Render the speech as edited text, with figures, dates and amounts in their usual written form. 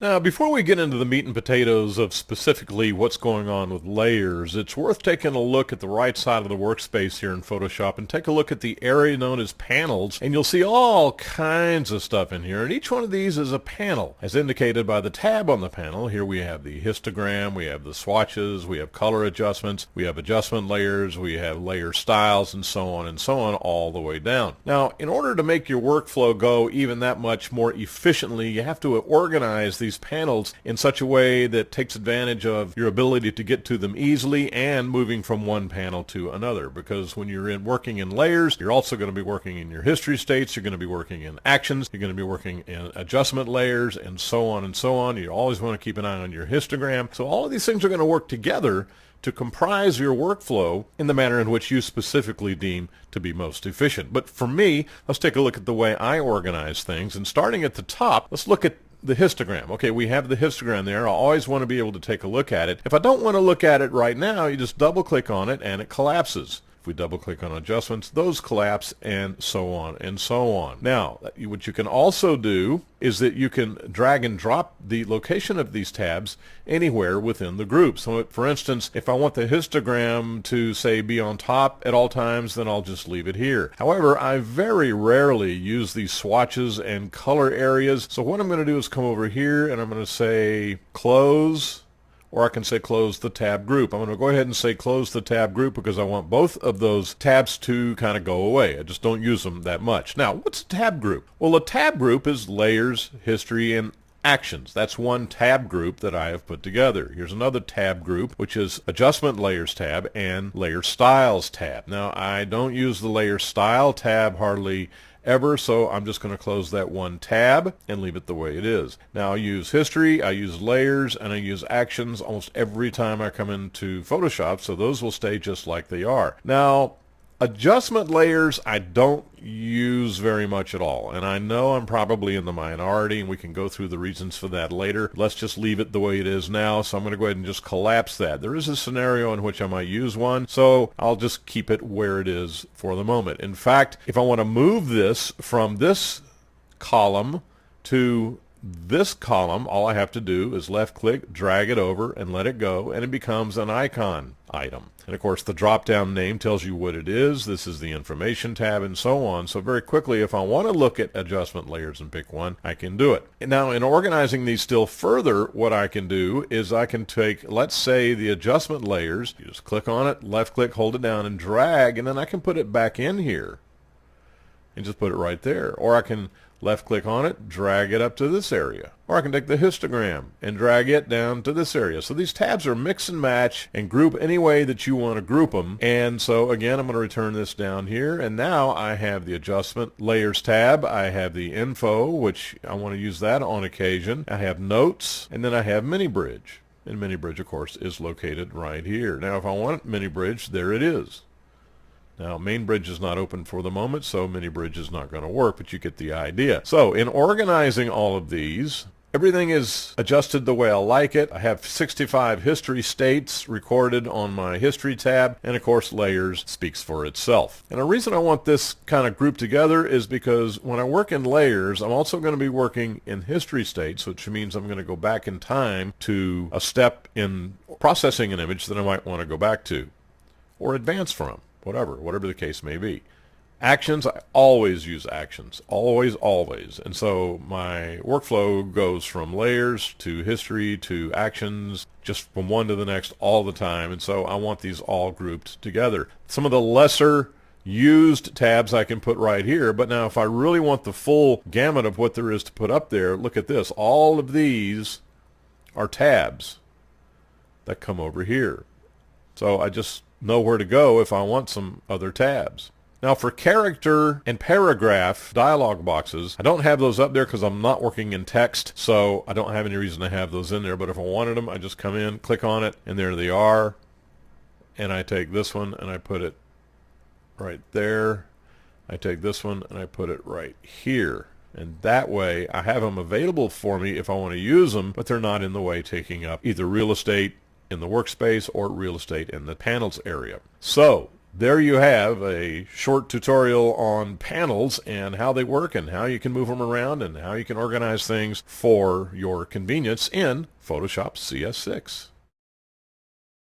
Now, before we get into the meat and potatoes of specifically what's going on with layers, it's worth taking a look at the right side of the workspace here in Photoshop and take a look at the area known as panels, and you'll see all kinds of stuff in here, and each one of these is a panel, as indicated by the tab on the panel. Here we have the histogram, we have the swatches, we have color adjustments, we have adjustment layers, we have layer styles, and so on, all the way down. Now, in order to make your workflow go even that much more efficiently, you have to organize these panels in such a way that takes advantage of your ability to get to them easily and moving from one panel to another, because when you're working in layers, you're also going to be working in your history states, you're going to be working in actions, you're going to be working in adjustment layers, and so on. You always want to keep an eye on your histogram. So all of these things are going to work together to comprise your workflow in the manner in which you specifically deem to be most efficient. But for me, let's take a look at the way I organize things, and starting at the top, let's look at the histogram. Okay, we have the histogram there. I always want to be able to take a look at it. If I don't want to look at it right now, you just double click on it and it collapses. If we double click on adjustments, those collapse, and so on. Now, what you can also do is that you can drag and drop the location of these tabs anywhere within the group. So for instance, if I want the histogram to say be on top at all times, then I'll just leave it here. However, I very rarely use these swatches and color areas. So what I'm going to do is come over here and I'm going to say close, or I can say close the tab group. I'm going to go ahead and say close the tab group because I want both of those tabs to kind of go away. I just don't use them that much. Now, what's a tab group? Well, a tab group is layers, history, and actions. That's one tab group that I have put together. Here's another tab group, which is adjustment layers tab and layer styles tab. Now, I don't use the layer style tab hardly ever, so I'm just going to close that one tab and leave it the way it is. Now I use history, I use layers, and I use actions almost every time I come into Photoshop, so those will stay just like they are. Now, adjustment layers I don't use very much at all, and I know I'm probably in the minority, and we can go through the reasons for that later. Let's just leave it the way it is now, so I'm going to go ahead and just collapse that. There is a scenario in which I might use one, so I'll just keep it where it is for the moment. In fact, if I want to move this from this column to this column, all I have to do is left click, drag it over, and let it go, and it becomes an icon item. And of course the drop down name tells you what it is. This is the information tab, and so on. So very quickly, if I want to look at adjustment layers and pick one, I can do it. And now in organizing these still further, what I can do is I can take, let's say, the adjustment layers. You just click on it, left click, hold it down, and drag, and then I can put it back in here and just put it right there. Or I can left click on it, drag it up to this area. Or I can take the histogram and drag it down to this area. So these tabs are mix and match and group any way that you want to group them. And so again, I'm going to return this down here, and now I have the adjustment layers tab. I have the info, which I want to use that on occasion. I have notes, and then I have mini bridge. And mini bridge, of course, is located right here. Now if I want mini bridge, there it is. Now, main bridge is not open for the moment, so mini bridge is not going to work, but you get the idea. So in organizing all of these, everything is adjusted the way I like it. I have 65 history states recorded on my history tab, and of course layers speaks for itself. And the reason I want this kind of grouped together is because when I work in layers, I'm also going to be working in history states, which means I'm going to go back in time to a step in processing an image that I might want to go back to or advance from. Whatever the case may be. Actions, I always use actions. Always. And so my workflow goes from layers to history to actions, just from one to the next all the time. And so I want these all grouped together. Some of the lesser used tabs I can put right here, but now if I really want the full gamut of what there is to put up there, look at this. All of these are tabs that come over here. So I just know where to go if I want some other tabs. Now for character and paragraph dialog boxes, I don't have those up there because I'm not working in text, so I don't have any reason to have those in there. But if I wanted them, I just come in, click on it, and there they are. And I take this one and I put it right there. I take this one and I put it right here. And that way I have them available for me if I want to use them, but they're not in the way taking up either real estate in the workspace or real estate in the panels area. So There you have a short tutorial on panels and how they work and how you can move them around and how you can organize things for your convenience in Photoshop CS6.